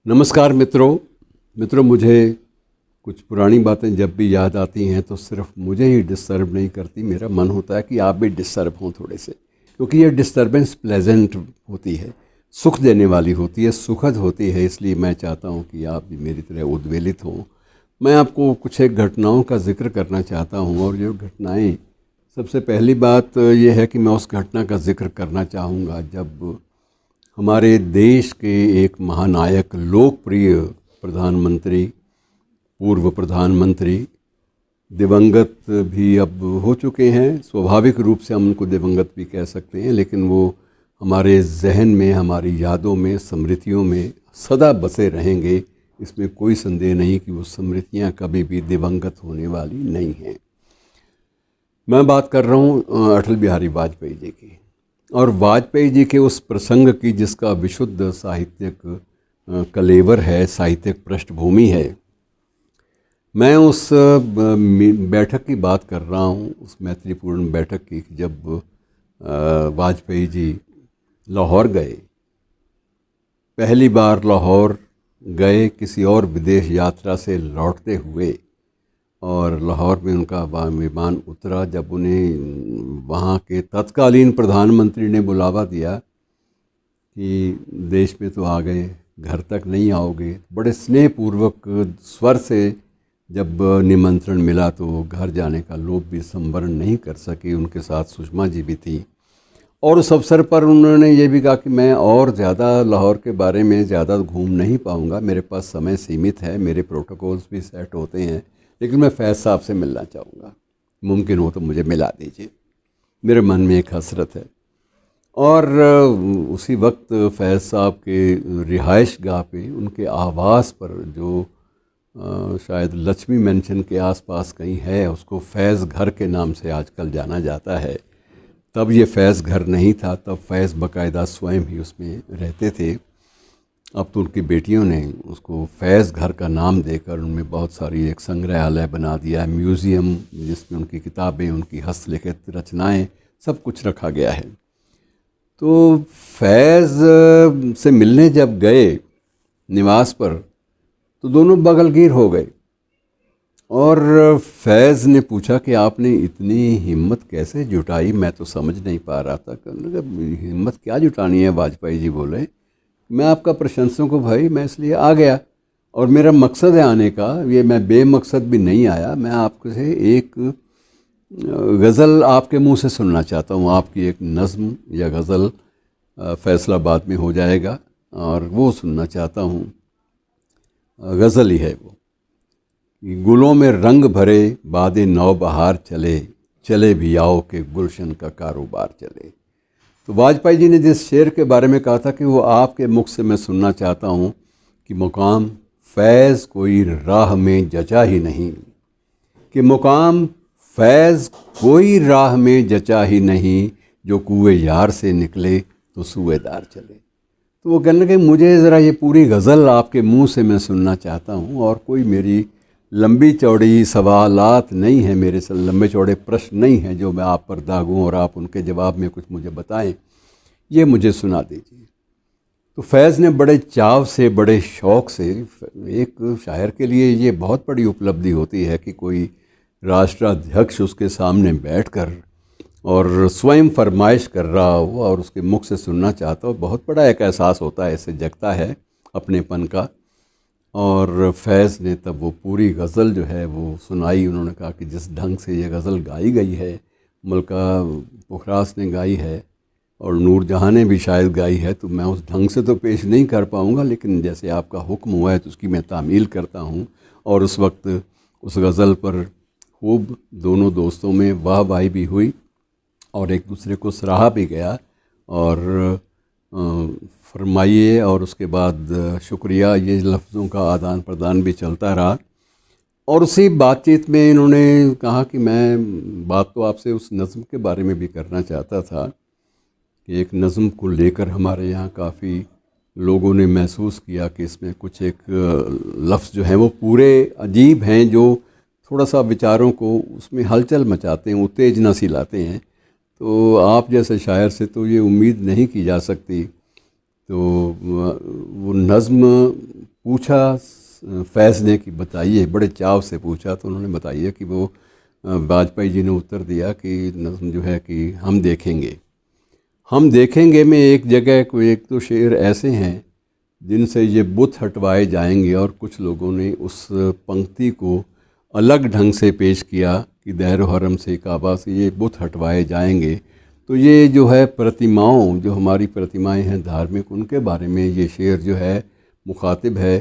नमस्कार मित्रों, मुझे कुछ पुरानी बातें जब भी याद आती हैं तो सिर्फ मुझे ही डिस्टर्ब नहीं करती, मेरा मन होता है कि आप भी डिस्टर्ब हों थोड़े से, क्योंकि ये डिस्टर्बेंस प्लेजेंट होती है, सुख देने वाली होती है, सुखद होती है। इसलिए मैं चाहता हूँ कि आप भी मेरी तरह उद्वेलित हों। मैं आपको कुछ एक घटनाओं का जिक्र करना चाहता हूँ, और जो घटनाएँ, सबसे पहली बात ये है कि मैं उस घटना का जिक्र करना चाहूँगा जब हमारे देश के एक महानायक, लोकप्रिय प्रधानमंत्री, पूर्व प्रधानमंत्री, दिवंगत भी अब हो चुके हैं। स्वाभाविक रूप से हम उनको दिवंगत भी कह सकते हैं, लेकिन वो हमारे जहन में, हमारी यादों में, स्मृतियों में सदा बसे रहेंगे। इसमें कोई संदेह नहीं कि वो स्मृतियाँ कभी भी दिवंगत होने वाली नहीं हैं। मैं बात कर रहा हूँ अटल बिहारी वाजपेयी जी की, और वाजपेयी जी के उस प्रसंग की जिसका विशुद्ध साहित्यिक कलेवर है, साहित्यिक पृष्ठभूमि है। मैं उस बैठक की बात कर रहा हूँ, उस मैत्रीपूर्ण बैठक की, जब वाजपेयी जी लाहौर गए। पहली बार लाहौर गए किसी और विदेश यात्रा से लौटते हुए, और लाहौर में उनका विमान उतरा। जब उन्हें वहाँ के तत्कालीन प्रधानमंत्री ने बुलावा दिया कि देश में तो आ गए, घर तक नहीं आओगे, बड़े स्नेहपूर्वक स्वर से जब निमंत्रण मिला तो घर जाने का लोभ भी संवरण नहीं कर सके। उनके साथ सुषमा जी भी थी, और उस अवसर पर उन्होंने ये भी कहा कि मैं और ज़्यादा लाहौर के बारे में ज़्यादा घूम नहीं पाऊँगा, मेरे पास समय सीमित है, मेरे प्रोटोकॉल्स भी सेट होते हैं, लेकिन मैं फैज़ साहब से मिलना चाहूँगा, मुमकिन हो तो मुझे मिला दीजिए, मेरे मन में एक हसरत है। और उसी वक्त फैज़ साहब के रिहाइश गाह पे, उनके आवास पर, जो शायद लक्ष्मी मेंशन के आसपास कहीं है, उसको फैज़ घर के नाम से आजकल जाना जाता है। तब ये फैज़ घर नहीं था, तब फैज़ बाकायदा स्वयं ही उसमें रहते थे। अब तो उनकी बेटियों ने उसको फैज़ घर का नाम देकर उनमें बहुत सारी एक संग्रहालय बना दिया है, म्यूज़ियम, जिसमें उनकी किताबें, उनकी हस्तलिखित रचनाएं, सब कुछ रखा गया है। तो फैज़ से मिलने जब गए निवास पर, तो दोनों बगलगीर हो गए, और फैज़ ने पूछा कि आपने इतनी हिम्मत कैसे जुटाई, मैं तो समझ नहीं पा रहा था। हिम्मत क्या जुटानी है? वाजपेयी जी बोले, मैं आपका प्रशंसक हूँ भाई, मैं इसलिए आ गया, और मेरा मकसद है आने का, ये मैं बेमकसद भी नहीं आया। मैं आपको से एक गज़ल आपके मुंह से सुनना चाहता हूँ, आपकी एक नज़्म या गज़ल, फैसला बाद में हो जाएगा, और वो सुनना चाहता हूँ। गज़ल ही है वो कि गुलों में रंग भरे बादे नौ बहार चले, चले भी आओ के गुलशन का कारोबार चले। तो वाजपेयी जी ने जिस शेर के बारे में कहा था कि वो आपके मुख से मैं सुनना चाहता हूँ कि मुकाम फैज़ कोई राह में जचा ही नहीं, कि मुकाम फैज़ कोई राह में जचा ही नहीं, जो कुएं यार से निकले तो सूएदार चले। तो वो कहने लगे, मुझे ज़रा ये पूरी गज़ल आपके मुंह से मैं सुनना चाहता हूँ, और कोई मेरी लंबी चौड़ी सवालात नहीं है, मेरे से लंबे चौड़े प्रश्न नहीं हैं जो मैं आप पर दागूँ और आप उनके जवाब में कुछ मुझे बताएं, ये मुझे सुना दीजिए। तो फैज़ ने बड़े चाव से, बड़े शौक़ से, एक शायर के लिए ये बहुत बड़ी उपलब्धि होती है कि कोई राष्ट्राध्यक्ष उसके सामने बैठकर और स्वयं फरमाइश कर रहा हो और उसके मुख से सुनना चाहता हो, बहुत बड़ा एक एहसास होता है, इससे जगता है अपनेपन का। और फैज़ ने तब वो पूरी गज़ल जो है वो सुनाई। उन्होंने कहा कि जिस ढंग से ये गज़ल गाई गई है, मलका पुखरास ने गाई है और नूरजहाँ ने भी शायद गाई है, तो मैं उस ढंग से तो पेश नहीं कर पाऊँगा, लेकिन जैसे आपका हुक्म हुआ है तो उसकी मैं तामील करता हूँ। और उस वक्त उस गज़ल पर खूब दोनों दोस्तों में वाहवाही भी हुई और एक दूसरे को सराहा भी गया, और फरमाइए और उसके बाद शुक्रिया, ये लफ्ज़ों का आदान प्रदान भी चलता रहा। और उसी बातचीत में इन्होंने कहा कि मैं बात तो आपसे उस नज़्म के बारे में भी करना चाहता था कि एक नज़्म को लेकर हमारे यहाँ काफ़ी लोगों ने महसूस किया कि इसमें कुछ एक लफ्ज़ जो हैं वो पूरे अजीब हैं, जो थोड़ा सा विचारों को उसमें हलचल मचाते हैं, उत्तेजना सी लाते हैं। तो आप जैसे शायर से तो ये उम्मीद नहीं की जा सकती। तो वो नज़्म पूछा फैज़ ने कि बताइए, बड़े चाव से पूछा, तो उन्होंने बताइए कि वो वाजपेयी जी ने उत्तर दिया कि नज़्म जो है कि हम देखेंगे। हम देखेंगे में एक जगह कोई एक तो शेर ऐसे हैं जिनसे ये बुत हटवाए जाएंगे, और कुछ लोगों ने उस पंक्ति को अलग ढंग से पेश किया कि दैर हरम से काबा से ये बुत हटवाए जाएंगे। तो ये जो है प्रतिमाओं, जो हमारी प्रतिमाएं हैं धार्मिक, उनके बारे में ये शेर जो है मुखातिब है।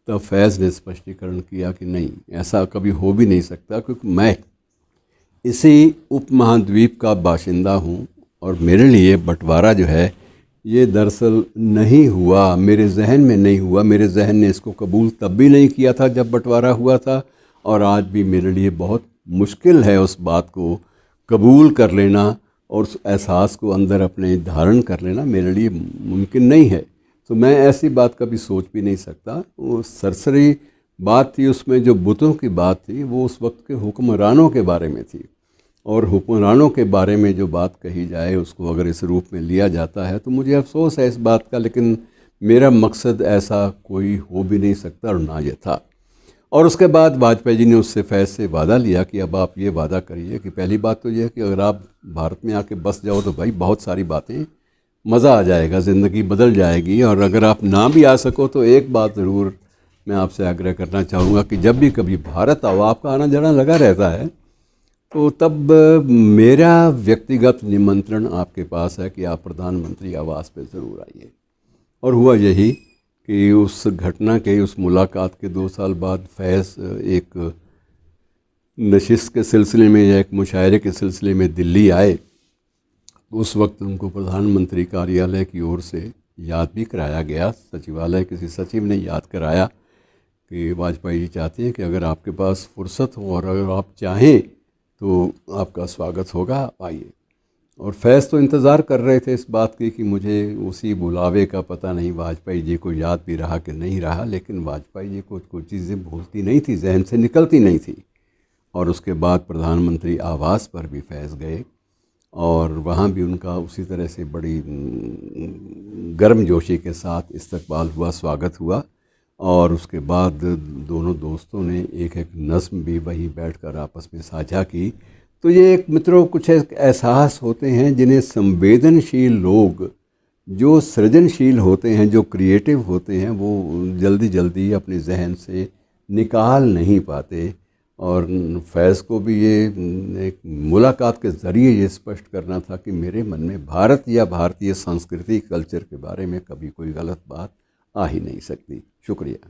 तब फैज़ ने स्पष्टीकरण किया कि नहीं, ऐसा कभी हो भी नहीं सकता, क्योंकि मैं इसी उपमहाद्वीप का बाशिंदा हूँ और मेरे लिए बंटवारा जो है ये दरअसल नहीं हुआ, मेरे जहन में नहीं हुआ। मेरे जहन ने इसको कबूल तब भी नहीं किया था जब बंटवारा हुआ था, और आज भी मेरे लिए बहुत मुश्किल है उस बात को कबूल कर लेना और उस एहसास को अंदर अपने धारण कर लेना मेरे लिए मुमकिन नहीं है। तो मैं ऐसी बात कभी सोच भी नहीं सकता। वो सरसरी बात थी उसमें, जो बुतों की बात थी वो उस वक्त के हुक्मरानों के बारे में थी, और हुक्मरानों के बारे में जो बात कही जाए उसको अगर इस रूप में लिया जाता है तो मुझे अफसोस है इस बात का, लेकिन मेरा मकसद ऐसा कोई हो भी नहीं सकता और ना ये था। और उसके बाद वाजपेयी जी ने उससे फैज़ से वादा लिया कि अब आप ये वादा करिए कि पहली बात तो ये है कि अगर आप भारत में आके बस जाओ तो भाई बहुत सारी बातें, मज़ा आ जाएगा, ज़िंदगी बदल जाएगी। और अगर आप ना भी आ सको तो एक बात ज़रूर मैं आपसे आग्रह करना चाहूँगा कि जब भी कभी भारत आओ, आपका आना जाना लगा रहता है, तो तब मेरा व्यक्तिगत निमंत्रण आपके पास है कि आप प्रधानमंत्री आवास पे ज़रूर आइए। और हुआ यही कि उस घटना के, उस मुलाकात के 2 साल बाद फैज़ एक नशिस्त के सिलसिले में या एक मुशायरे के सिलसिले में दिल्ली आए। उस वक्त उनको प्रधानमंत्री कार्यालय की ओर से याद भी कराया गया, सचिवालय किसी सचिव ने याद कराया कि वाजपेयी जी चाहते हैं कि अगर आपके पास फुर्सत हो और अगर आप चाहें तो आपका स्वागत होगा, आइए। और फैज़ तो इंतज़ार कर रहे थे इस बात की कि मुझे उसी बुलावे का पता नहीं वाजपेयी जी को याद भी रहा कि नहीं रहा, लेकिन वाजपेयी जी को कुछ चीज़ें भूलती नहीं थी, जहन से निकलती नहीं थी। और उसके बाद प्रधानमंत्री आवास पर भी फैज़ गए और वहाँ भी उनका उसी तरह से बड़ी गर्मजोशी के साथ इस्तकबाल हुआ, स्वागत हुआ। और उसके बाद दोनों दोस्तों ने एक एक नज़्म भी वहीं बैठकर आपस में साझा की। तो ये एक मित्रों कुछ एक एहसास होते हैं जिन्हें संवेदनशील लोग, जो सृजनशील होते हैं, जो क्रिएटिव होते हैं, वो जल्दी जल्दी अपने जहन से निकाल नहीं पाते। और फैज़ को भी ये एक मुलाकात के ज़रिए ये स्पष्ट करना था कि मेरे मन में भारत या भारतीय संस्कृति कल्चर के बारे में कभी कोई गलत बात आ ही नहीं सकती। शुक्रिया।